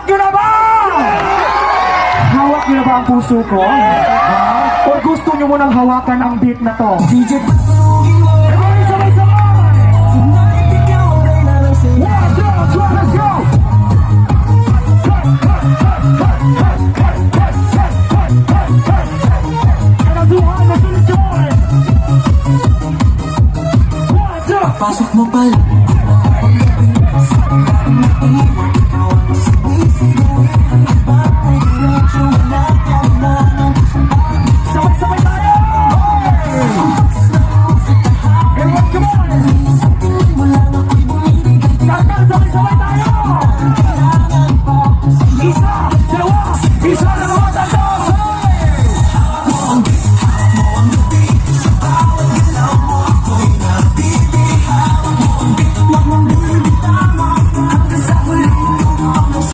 nyo na ba? Hawak nyo na ba ang puso ko? O gusto nyo mo nang hawakan ang beat na to? DJ everybody sabay-sabay! 1, 2, 3, let's go! Pasok mo pala